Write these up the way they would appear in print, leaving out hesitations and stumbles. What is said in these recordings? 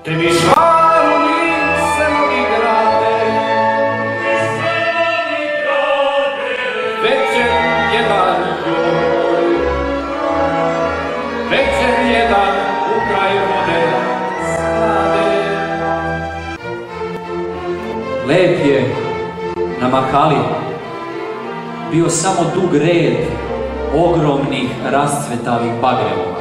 Temišvaru mi se novi grade, večer jedan joj, večer jedan u kraj vode stade. Lep je na Mahali bio samo dug red ogromnih rascvetalih bagremova.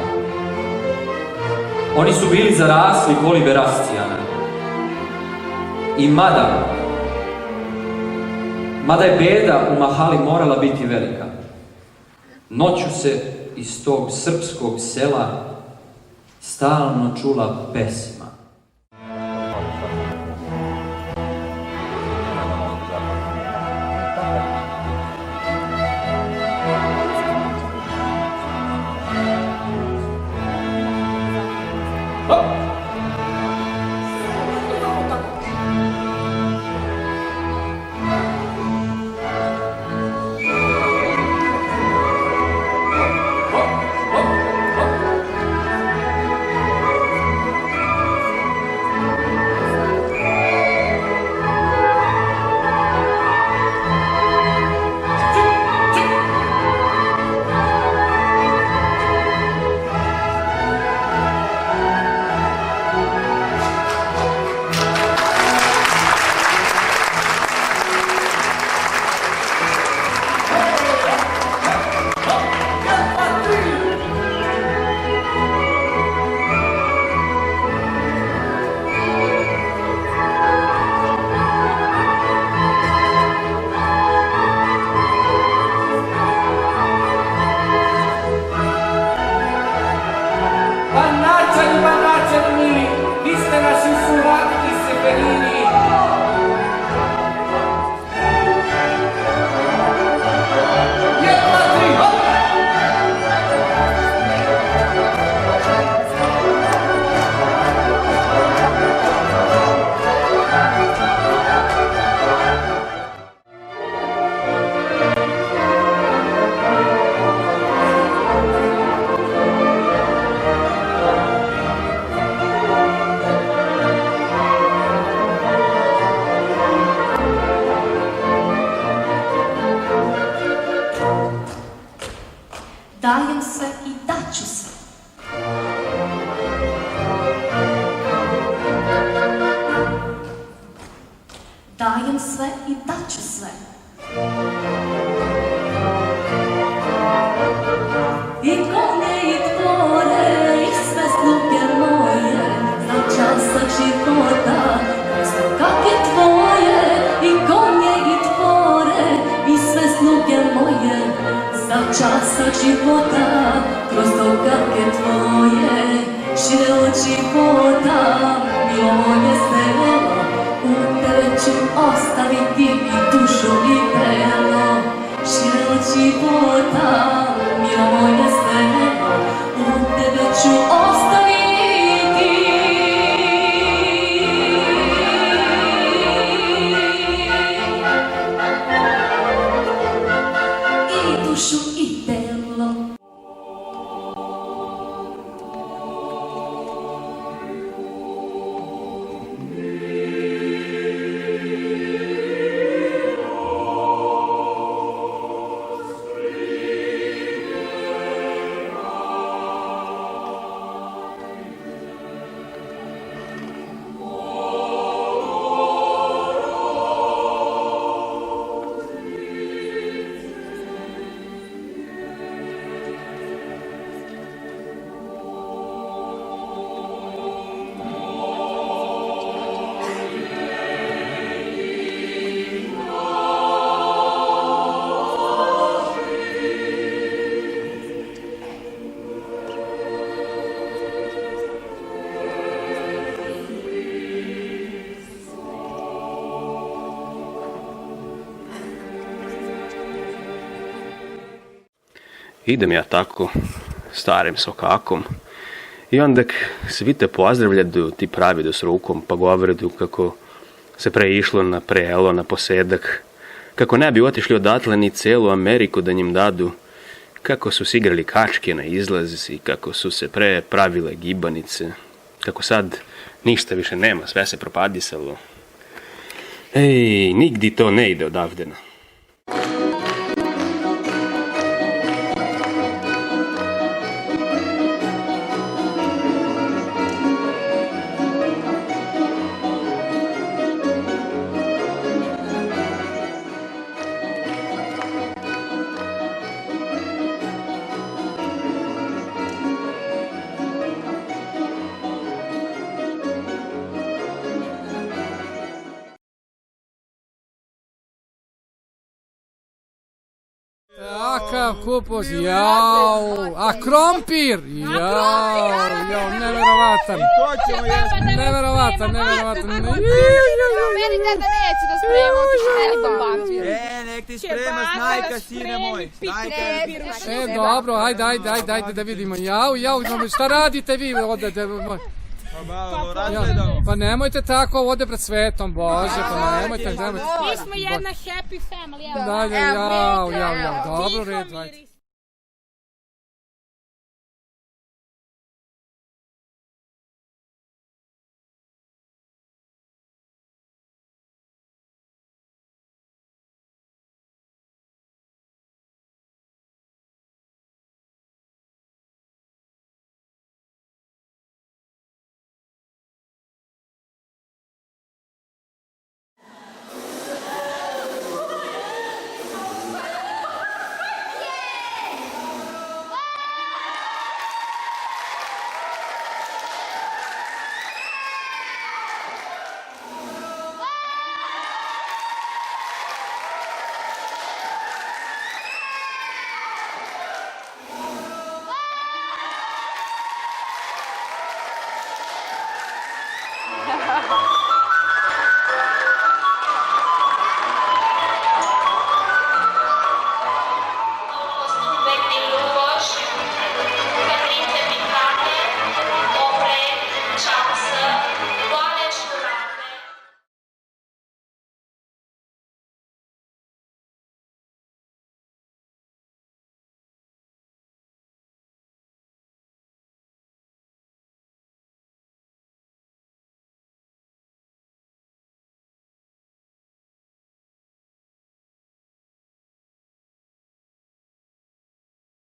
Oni su bili zarasli kolibe rascijana. I mada je beda u Mahali morala biti velika, noću se iz tog srpskog sela stalno čula pesma. Banačani mili, vi ste naši suradni severini. Dajem sve i daću sve. Dajem sve i daću sve. I konje i tvore i sve sluge moje, za časak života, kakve tvoje. I konje i tvore i sve sluge moje, za časak života, kroz dogake tvoje. Šire od života, milo moje selo, u tebe ću ostaviti i dušu i telo. Šire od života, milo moje selo, u tebe ću ostaviti i dušu i telo. Idem ja tako, starim sokakom, i onda svi te pozdravljaju, ti pravidu s rukom, pa govoraju kako se pre išlo na prelo, na posedak, kako ne bi otišli odatle ni celu Ameriku da njim dadu, kako su se igrali kačke na izlaz i kako su se pre pravile gibanice. kako sad ništa više nema, sve se propadisalo. Ej, nigdje to ne ide odavdena. Takav kupus, jao, a krompir, jao, neverovatan. Neverovatan. Meni deda neće da sprema, otišao nekom papir. Nek ti sprema snajka, sine moj. Dobro, ajde da vidimo. Jao, šta radite vi ovdje? Pa nemojte tako ovdje pred svetom, Bože, pa nemojte. Mi smo jedna happy family. Dobro, red, ajde.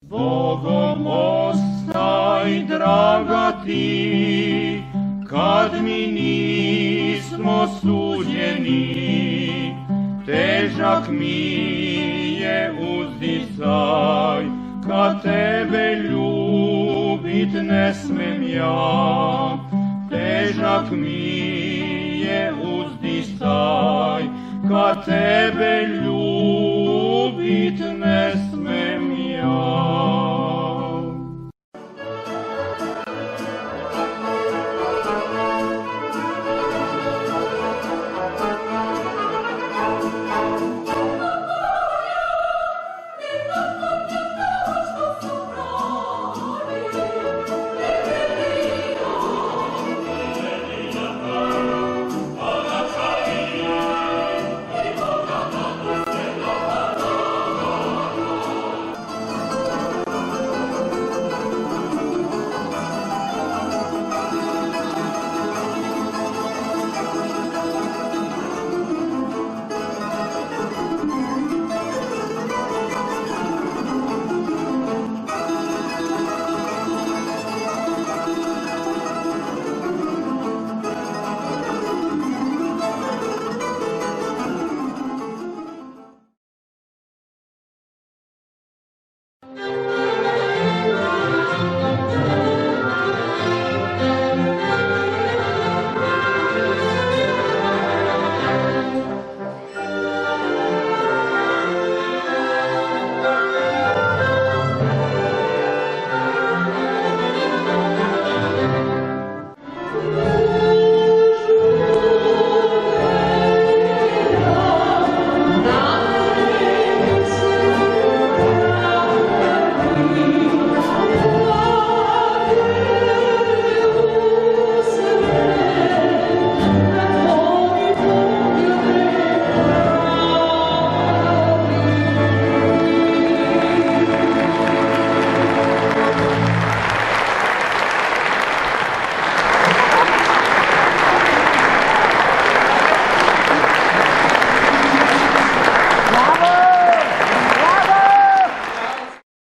Bogom ostaj, draga ti, kad mi nismo suđeni, težak mi je uzdisaj, kad tebe ljubit ne smem ja. Težak mi je uzdisaj, kad tebe ljubit ne